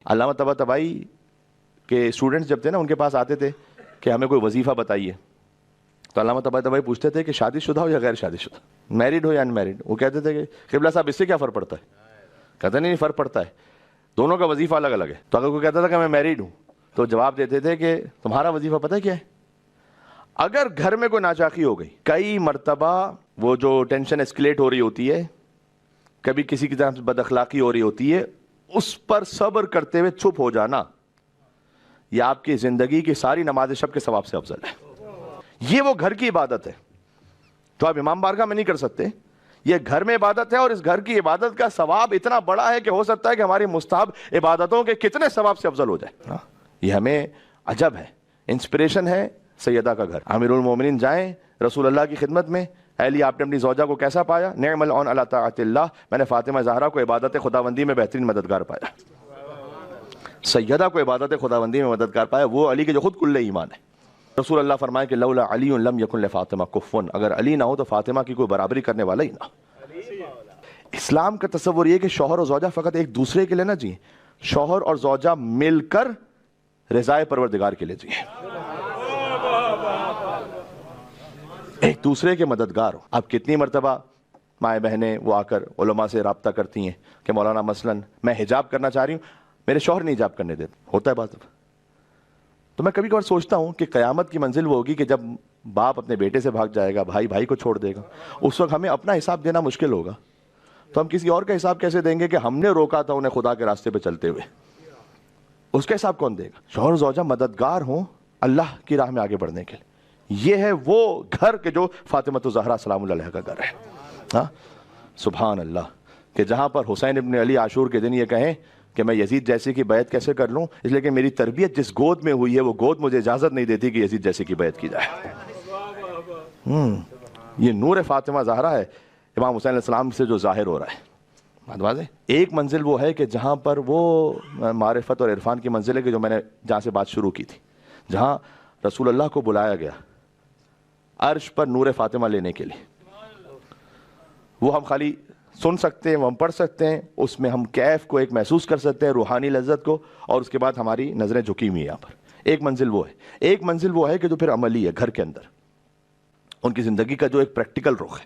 علامہ Tabatabai کے students جب تھے نا، ان کے پاس آتے تھے کہ ہمیں کوئی وظیفہ بتائیے، تو علامہ طباطبائی پوچھتے تھے کہ شادی شدہ ہو یا غیر شادی شدہ، میرڈ ہو یا ان میرڈ. وہ کہتے تھے کہ قبلہ صاحب اس سے کیا فرق پڑتا ہے؟ کہتے نہیں فرق پڑتا ہے، دونوں کا وظیفہ الگ الگ ہے. تو اگر کوئی کہتا تھا کہ میں میرڈ ہوں تو جواب دیتے تھے کہ تمہارا وظیفہ پتہ کیا ہے؟ اگر گھر میں کوئی ناچاقی ہو گئی، کئی مرتبہ وہ جو ٹینشن اسکلیٹ ہو رہی ہوتی ہے، کبھی کسی کی طرف سے بد اخلاقی ہو رہی ہوتی ہے، اس پر صبر کرتے ہوئے چپ ہو جانا یہ آپ کی زندگی کی ساری نماز شب کے ثواب سے افضل ہے. یہ وہ گھر کی عبادت ہے تو آپ امام بارگاہ میں نہیں کر سکتے. یہ گھر میں عبادت ہے اور اس گھر کی عبادت کا ثواب اتنا بڑا ہے کہ ہو سکتا ہے کہ ہماری مستحب عبادتوں کے کتنے ثواب سے افضل ہو جائے. یہ ہمیں عجب ہے، انسپریشن ہے سیدہ کا گھر. امیر المومنین جائیں رسول اللہ کی خدمت میں، اے علی آپ نے اپنی زوجہ کو کیسا پایا؟ نعم العون علی طاعت اللہ، میں نے فاطمہ زہرا کو عبادت خداوندی میں بہترین مددگار پایا. سیدہ کو عبادت خداوندی میں مددگار پایا، وہ علی کے جو خود کل ایمان ہے. رسول اللہ فرمائے کہ لولا علی لم یکن لفاطمہ کفن، اگر علی نہ ہو تو فاطمہ کی کوئی برابری کرنے والا ہی نہ. اسلام کا تصور یہ کہ شوہر اور زوجہ فقط ایک دوسرے کے لیے نہ جئیں، شوہر اور زوجہ مل کر رضائے پروردگار کے لیے جئیں، ایک دوسرے کے مددگار ہو. اب کتنی مرتبہ مائیں بہنیں وہ آ کر علماء سے رابطہ کرتی ہیں کہ مولانا مثلاً میں حجاب کرنا چاہ رہی ہوں، میرے شوہر نہیں حجاب کرنے دیتے. ہوتا ہے بات. تو میں کبھی کبھار سوچتا ہوں کہ قیامت کی منزل وہ ہوگی کہ جب باپ اپنے بیٹے سے بھاگ جائے گا، بھائی بھائی کو چھوڑ دے گا، اس وقت ہمیں اپنا حساب دینا مشکل ہوگا. تو ہم کسی اور کا حساب کیسے دیں گے کہ ہم نے روکا تھا انہیں خدا کے راستے پہ چلتے ہوئے؟ اس کا حساب کون دے گا؟ شوہر زوجہ مددگار ہوں اللہ کی راہ میں آگے بڑھنے کے لیے. یہ ہے وہ گھر کہ جو فاطمہ الزہرا سلام اللہ علیہا کا گھر ہے. ہاں سبحان اللہ، کہ جہاں پر حسین ابن علی عاشور کے دن یہ کہیں کہ میں یزید جیسے کی بیعت کیسے کر لوں، اس لیے کہ میری تربیت جس گود میں ہوئی ہے وہ گود مجھے اجازت نہیں دیتی کہ یزید جیسے کی بیعت کی جائے. یہ نور فاطمہ زہرا ہے امام حسین علیہ السلام سے جو ظاہر ہو رہا ہے. بات واضح. ایک منزل وہ ہے کہ جہاں پر وہ معرفت اور عرفان کی منزل ہے کہ جو میں نے جہاں سے بات شروع کی تھی، جہاں رسول اللہ کو بلایا گیا عرش پر نور فاطمہ لینے کے لیے. وہ ہم خالی سن سکتے ہیں، وہ ہم پڑھ سکتے ہیں، اس میں ہم کیف کو ایک محسوس کر سکتے ہیں، روحانی لذت کو، اور اس کے بعد ہماری نظریں جھکی ہوئی ہیں یہاں پر. ایک منزل وہ ہے. ایک منزل وہ ہے کہ جو پھر عملی ہے، گھر کے اندر ان کی زندگی کا جو ایک پریکٹیکل رخ ہے.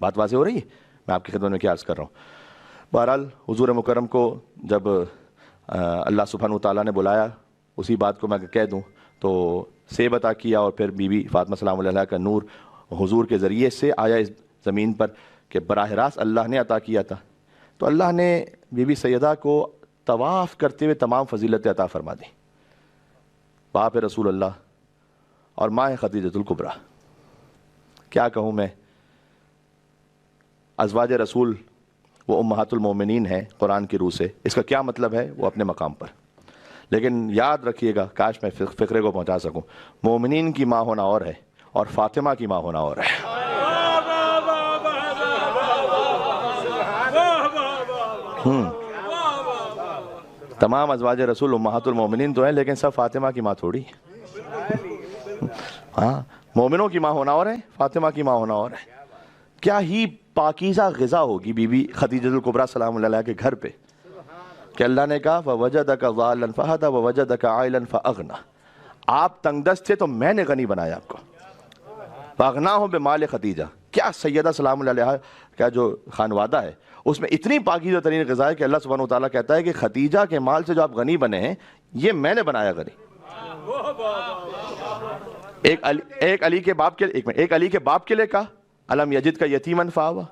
بات واضح ہو رہی ہے؟ میں آپ کی خدمت میں کیا عرض کر رہا ہوں. بہرحال حضور مکرم کو جب اللہ سبحانہ وتعالیٰ نے بلایا، اسی بات کو میں کہہ دوں تو سیب عطا کیا، اور پھر بی بی فاطمہ سلام اللہ علیہا کا نور حضور کے ذریعے سے آیا اس زمین پر کہ براہ راست اللہ نے عطا کیا تھا. تو اللہ نے بی بی سیدہ کو طواف کرتے ہوئے تمام فضیلتیں عطا فرما دی. باپ رسول اللہ اور ماں خدیجۃ الکبریٰ. کیا کہوں میں، ازواج رسول وہ امہات المومنین ہیں قرآن کی روح سے. اس کا کیا مطلب ہے وہ اپنے مقام پر، لیکن یاد رکھیے گا، کاش میں فقرے کو پہنچا سکوں، مومنین کی ماں ہونا اور ہے اور فاطمہ کی ماں ہونا اور ہے. تمام ازواج رسول امہات المومنین تو ہیں، لیکن سب فاطمہ کی ماں تھوڑی. ہاں، مومنوں کی ماں ہونا اور ہے، فاطمہ کی ماں ہونا اور ہے. کیا ہی پاکیزہ غذا ہوگی بی بی خدیجہ الکبریٰ سلام اللہ علیہا کے گھر پہ کہ اللہ نے کہا فَوَجَدَكَ ضَالًا فَهَدَىٰ وَوَجَدَكَ عَائِلًا فَأَغْنَىٰ. آپ تنگ دست تھے تو میں نے غنی بنایا آپ کو. فَأَغْنَاهُ بِمَالِ خدیجہ. کیا سیدہ سلام اللہ علیہا کا جو خانوادہ ہے اس میں اتنی پاکیزہ ترین غذا ہے کہ اللہ سبحانہ وتعالیٰ کہتا ہے کہ خدیجہ کے مال سے جو آپ غنی بنے ہیں یہ میں نے بنایا غنی. ایک علی کے باپ کے لیے کہا الم یجد کا یتیمن فآویٰ.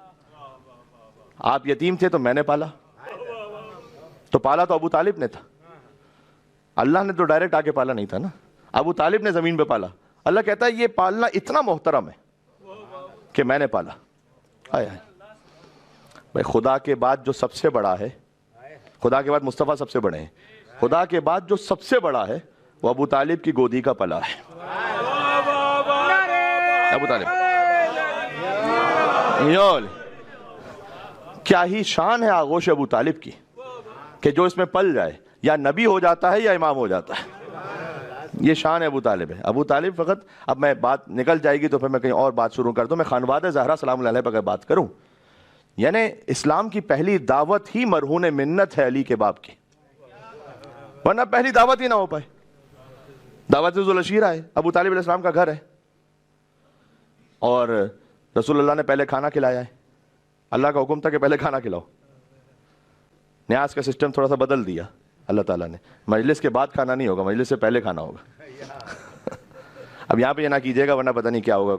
آپ یتیم تھے تو میں نے پالا. تو پالا تو ابو طالب نے تھا، اللہ نے تو ڈائریکٹ آ کے پالا نہیں تھا نا، ابو طالب نے زمین پہ پالا. اللہ کہتا ہے یہ پالنا اتنا محترم ہے کہ میں نے پالا. بھائی خدا کے بعد جو سب سے بڑا ہے، خدا کے بعد مصطفیٰ سب سے بڑے ہیں، خدا کے بعد جو سب سے بڑا ہے وہ ابو طالب کی گودی کا پلا ہے. ابو طالب کیا ہی شان ہے آغوش ابو طالب کی کہ جو اس میں پل جائے یا نبی ہو جاتا ہے یا امام ہو جاتا ہے. یہ شان ابو طالب ہے. ابو طالب فقط، اب میں بات نکل جائے گی تو پھر میں کہیں اور بات شروع کر دوں. میں خانوادہ زہرا سلام اللہ علیہ پر اگر بات کروں، یعنی اسلام کی پہلی دعوت ہی مرہون منت ہے علی کے باپ کی. ورنہ پہلی دعوت ہی نہ ہو پائے. دعوت ذو العشیر آئے, ابو طالب علیہ السلام کا گھر ہے, اور رسول اللہ نے پہلے کھانا کھلایا ہے. اللہ کا حکم تھا کہ پہلے کھانا کھلاؤ. نیاز کا سسٹم تھوڑا سا بدل دیا اللہ تعالیٰ نے, مجلس کے بعد کھانا نہیں ہوگا, مجلس سے پہلے کھانا ہوگا. اب یہاں پہ یہ نہ کیجیے گا ورنہ پتہ نہیں کیا ہوگا.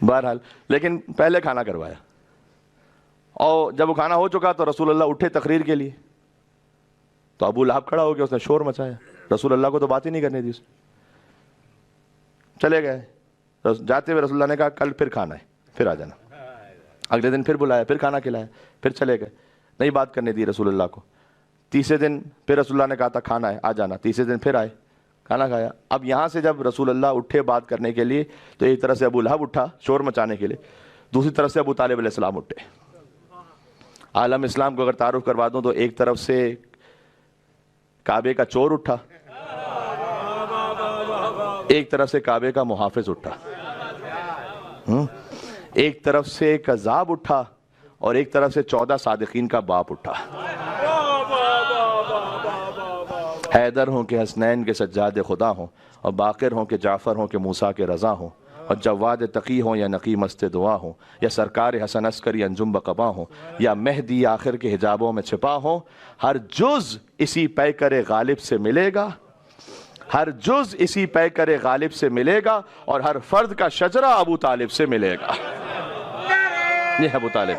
بہرحال لیکن پہلے کھانا کروایا, اور جب وہ کھانا ہو چکا تو رسول اللہ اٹھے تقریر کے لیے, تو ابو لہب کھڑا ہو گیا, اس نے شور مچایا. رسول اللہ کو تو بات ہی نہیں کرنی تھی. چلے گئے, جاتے ہوئے رسول اللہ نے کہا کل پھر کھانا ہے, پھر آ جانا. اگلے دن پھر بلایا, پھر کھانا کھلایا, پھر چلے گئے, نہیں بات کرنے دی رسول اللہ کو. تیسرے دن پھر رسول اللہ نے کہا تھا کھانا ہے, آ جانا. تیسرے دن پھر آئے, کھانا کھایا. اب یہاں سے جب رسول اللہ اٹھے بات کرنے کے لیے تو ایک طرف سے ابو لہب اٹھا شور مچانے کے لیے, دوسری طرف سے ابو طالب علیہ السلام اٹھے. عالم اسلام کو اگر تعارف کروا دوں تو ایک طرف سے کعبے کا چور اٹھا, ایک طرف سے کعبے کا محافظ اٹھا, ایک طرف سے کذاب اٹھا, اور ایک طرف سے 14 صادقین کا باپ اٹھا. حیدر ہوں کہ حسنین کے سجاد خدا ہوں, اور باقر ہوں کہ جعفر ہوں کہ موسیٰ کے رضا ہوں, اور جواد تقی ہوں یا نقی مست دعا ہوں, یا سرکار حسن عسکری انجم بقبا ہوں, یا مہدی آخر کے حجابوں میں چھپا ہوں, ہر جز اسی پیکر غالب سے ملے گا, ہر جز اسی پیکر غالب سے ملے گا, اور ہر فرد کا شجرہ ابو طالب سے ملے گا. یہ ہے ابو طالب.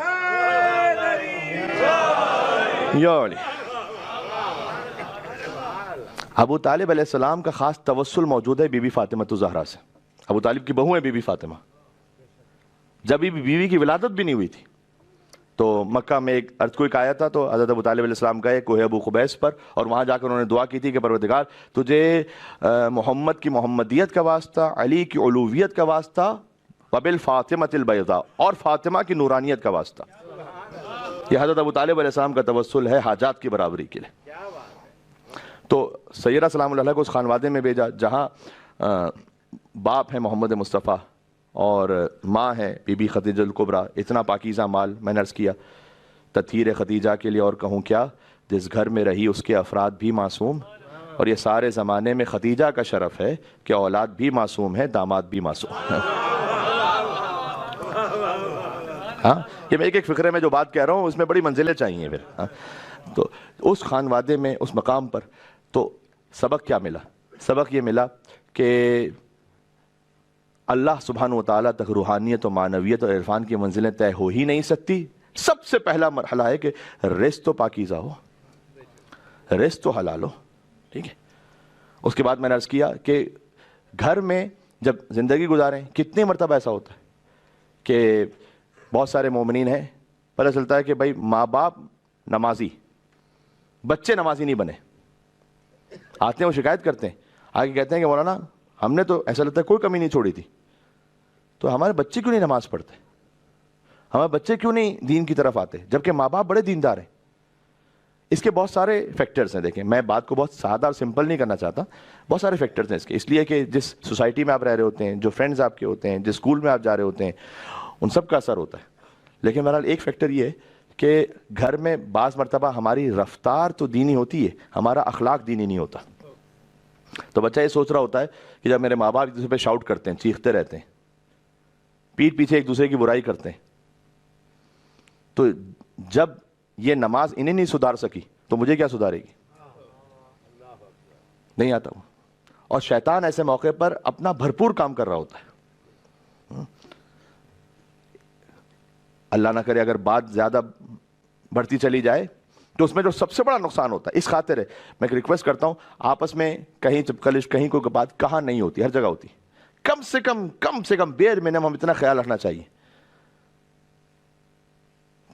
ابو طالب علیہ السلام کا خاص توسل موجود ہے بی بی فاطمہ الزہرا سے. ابو طالب کی بہو ہے بی بی فاطمہ. جب بیوی کی ولادت بھی نہیں ہوئی تھی تو مکہ میں ایک ارتھکوئک آیا تھا, تو حضرت ابو طالب علیہ السلام گئے کوہ ابو قبیس پر, اور وہاں جا کر انہوں نے دعا کی تھی کہ پروردگار تجھے محمد کی محمدیت کا واسطہ, علی کی علویت کا واسطہ, وبالفاطمۃ البیضاء, اور فاطمہ کی نورانیت کا واسطہ. یہ حضرت ابو طالب علیہ السلام کا توسل ہے حاجات کی برابری کے لیے. تو سیدہ سلام اللہ علیہ کو اس خانوادے میں بھیجا جہاں باپ ہے محمد مصطفیٰ اور ماں ہے بی بی خدیجہ الکبریٰ. اتنا پاکیزہ مال میں نے عرض کیا تطہیر خدیجہ کے لیے, اور کہوں کیا, جس گھر میں رہی اس کے افراد بھی معصوم, اور یہ سارے زمانے میں خدیجہ کا شرف ہے کہ اولاد بھی معصوم ہے, داماد بھی معصوم ہے. ہاں, یہ میں ایک فقرے میں جو بات کہہ رہا ہوں اس میں بڑی منزلیں چاہیے پھر. تو اس خانوادے میں اس مقام پر تو سبق کیا ملا؟ سبق یہ ملا کہ اللہ سبحانہ وتعالیٰ تک روحانیت و معنویت اور عرفان کی منزلیں طے ہو ہی نہیں سکتی. سب سے پہلا مرحلہ ہے کہ رزق تو پاکیزہ ہو, رزق تو حلال ہو, ٹھیک ہے. اس کے بعد میں نے عرض کیا کہ گھر میں جب زندگی گزاریں کتنی مرتبہ ایسا ہوتا ہے کہ بہت سارے مومنین ہیں, پتہ چلتا ہے کہ بھائی ماں باپ نمازی, بچے نمازی نہیں بنے, آتے ہیں وہ شکایت کرتے ہیں, آگے کہتے ہیں کہ مولانا ہم نے تو ایسا لگتا ہے کوئی کمی نہیں چھوڑی تھی, تو ہمارے بچے کیوں نہیں نماز پڑھتے, ہمارے بچے کیوں نہیں دین کی طرف آتے, جبکہ ماں باپ بڑے دیندار ہیں. اس کے بہت سارے فیکٹرز ہیں. دیکھیں میں بات کو بہت سادہ اور سمپل نہیں کرنا چاہتا, بہت سارے فیکٹرز ہیں اس کے, اس لیے کہ جس سوسائٹی میں آپ رہ رہے ہوتے ہیں, جو فرینڈز آپ کے ہوتے ہیں, جس اسکول میں آپ جا رہے ہوتے ہیں, ان سب کا اثر ہوتا ہے. لیکن بہرحال ایک فیکٹر یہ ہے کہ گھر میں بعض مرتبہ ہماری رفتار تو دینی ہوتی ہے, ہمارا اخلاق دینی نہیں ہوتا. تو بچہ یہ سوچ رہا ہوتا ہے کہ جب میرے ماں باپ ایک دوسرے پہ شاؤٹ کرتے ہیں, چیختے رہتے ہیں, پیٹھ پیچھے ایک دوسرے کی برائی کرتے ہیں, تو جب یہ نماز انہیں نہیں سدھار سکی تو مجھے کیا سدھارے گی؟ نہیں آتا وہ. اور شیطان ایسے موقع پر اپنا بھرپور کام کر رہا ہوتا ہے. اللہ نہ کرے اگر بات زیادہ بڑھتی چلی جائے تو اس میں جو سب سے بڑا نقصان ہوتا ہے. اس خاطر ہے میں ریکویسٹ کرتا ہوں, آپس میں کہیں چپکلش کہیں کوئی بات کہاں نہیں ہوتی, ہر جگہ ہوتی. کم سے کم بیئر منیمم اتنا خیال رکھنا چاہیے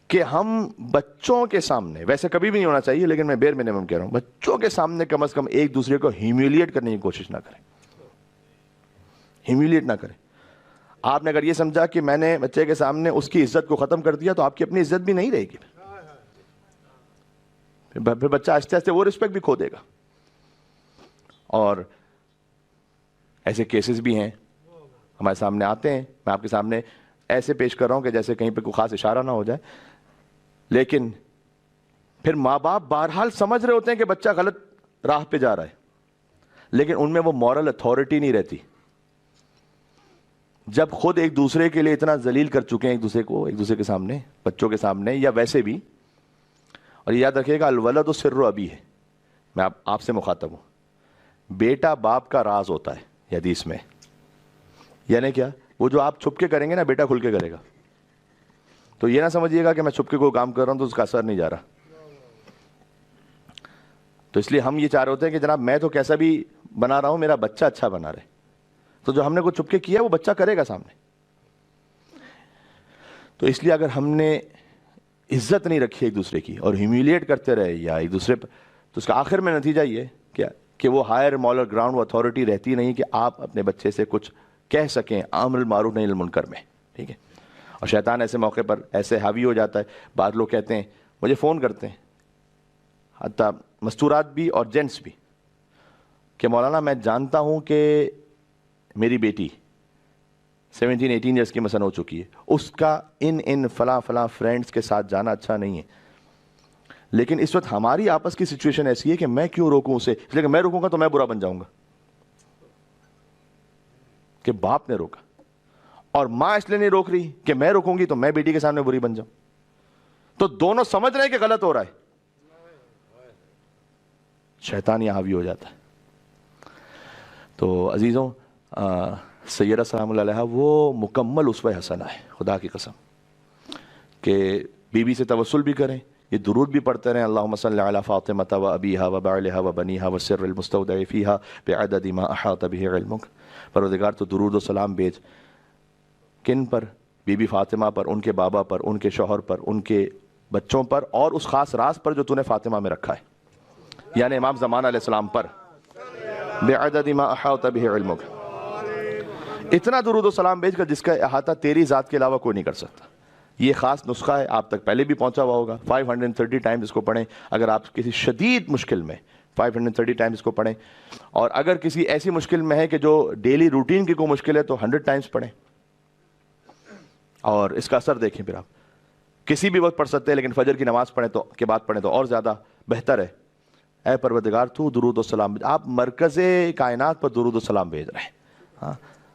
کہ ہم بچوں کے سامنے, ویسے کبھی بھی نہیں ہونا چاہیے لیکن میں بیئر منیمم کہہ رہا ہوں, بچوں کے سامنے کم از کم ایک دوسرے کو ہیومیلیٹ کرنے کی کوشش نہ کریں. ہیومیلیٹ نہ کریں. آپ نے اگر یہ سمجھا کہ میں نے بچے کے سامنے اس کی عزت کو ختم کر دیا تو آپ کی اپنی عزت بھی نہیں رہے گی, پھر بچہ آہستہ آہستہ وہ رسپیکٹ بھی کھو دے گا. اور ایسے کیسز بھی ہیں ہمارے سامنے آتے ہیں, میں آپ کے سامنے ایسے پیش کر رہا ہوں کہ جیسے کہیں پہ کوئی خاص اشارہ نہ ہو جائے, لیکن پھر ماں باپ بہرحال سمجھ رہے ہوتے ہیں کہ بچہ غلط راہ پہ جا رہا ہے، لیکن ان میں وہ مورل اتھارٹی نہیں رہتی. جب خود ایک دوسرے کے لیے اتنا ذلیل کر چکے ہیں ایک دوسرے کے سامنے، بچوں کے سامنے یا ویسے بھی. اور یاد رکھیے گا الولد سر ابی ہے، میں آپ سے مخاطب ہوں. بیٹا باپ کا راز ہوتا ہے یہ حدیث میں. یعنی کیا؟ وہ جو آپ چھپ کے کریں گے نا، بیٹا کھل کے کرے گا. تو یہ نہ سمجھیے گا کہ میں چھپ کے کوئی کام کر رہا ہوں تو اس کا اثر نہیں جا رہا. تو اس لیے ہم یہ چاہ رہے ہوتے ہیں کہ جناب میں تو کیسا بھی بنا رہا ہوں، میرا بچہ اچھا بنا رہے. تو جو ہم نے کوئی چھپ کے کیا وہ بچہ کرے گا سامنے. تو اس لیے اگر ہم نے عزت نہیں رکھی ایک دوسرے کی اور ہیومیلیٹ کرتے رہے یا ایک دوسرے پر، تو اس کا آخر میں نتیجہ یہ کیا کہ وہ ہائر مولر گراؤنڈ وہ اتھارٹی رہتی نہیں کہ آپ اپنے بچے سے کچھ کہہ سکیں امر بالمعروف نہی عن المنکر میں. ٹھیک ہے. اور شیطان ایسے موقع پر ایسے حاوی ہو جاتا ہے. بعض لوگ کہتے ہیں، مجھے فون کرتے ہیں حتیٰ مستورات بھی اور جینٹس بھی، کہ مولانا میں جانتا ہوں کہ میری بیٹی 17-18 ایئرس کی مثلا ہو چکی ہے، اس کا ان فلاں فرینڈس کے ساتھ جانا اچھا نہیں ہے، لیکن اس وقت ہماری آپس کی سچویشن ایسی ہے کہ میں کیوں روکوں اسے، اس لیے کہ میں روکوں گا تو میں برا بن جاؤں گا کہ باپ نے روکا، اور ماں اس لیے نہیں روک رہی کہ میں روکوں گی تو میں بیٹی کے سامنے بری بن جاؤں. تو دونوں سمجھ رہے ہیں کہ غلط ہو رہا ہے، شیطان یہاں حاوی ہو جاتا ہے. تو عزیزوں، سیدہ سلام اللہ علیہا وہ مکمل اسوہ حسنہ ہے، خدا کی قسم، کہ بی سے توسل بھی کریں، یہ درود بھی پڑھتے رہیں، اللہم صلی علی فاطمہ و ابیہا و بعلہا و بنیہا و سر المستودع فیہا بعدد ما احاط بہ علمک. پروردگار تو درود و سلام بھیج کن پر؟ بی بی فاطمہ پر، ان کے بابا پر، ان کے شوہر پر، ان کے بچوں پر، اور اس خاص راز پر جو تو نے فاطمہ میں رکھا ہے، یعنی امام زمان علیہ السلام پر. بعدد ما احاط بہ علمک. اتنا درود و سلام بھیج کر جس کا احاطہ تیری ذات کے علاوہ کوئی نہیں کر سکتا. یہ خاص نسخہ ہے، آپ تک پہلے بھی پہنچا ہوا ہوگا. 530 ٹائمز اس کو پڑھیں. اگر آپ کسی شدید مشکل میں 530 ٹائمز اس کو پڑھیں، اور اگر کسی ایسی مشکل میں ہے کہ جو ڈیلی روٹین کی کوئی مشکل ہے تو 100 ٹائمز پڑھیں، اور اس کا اثر دیکھیں. پھر آپ کسی بھی وقت پڑھ سکتے ہیں، لیکن فجر کی نماز پڑھیں تو کے بعد پڑھیں تو اور زیادہ بہتر ہے. اے پروردگار تو درود و سلام، آپ مرکز کائنات پر درود و سلام بھیج رہے ہیں. ہاں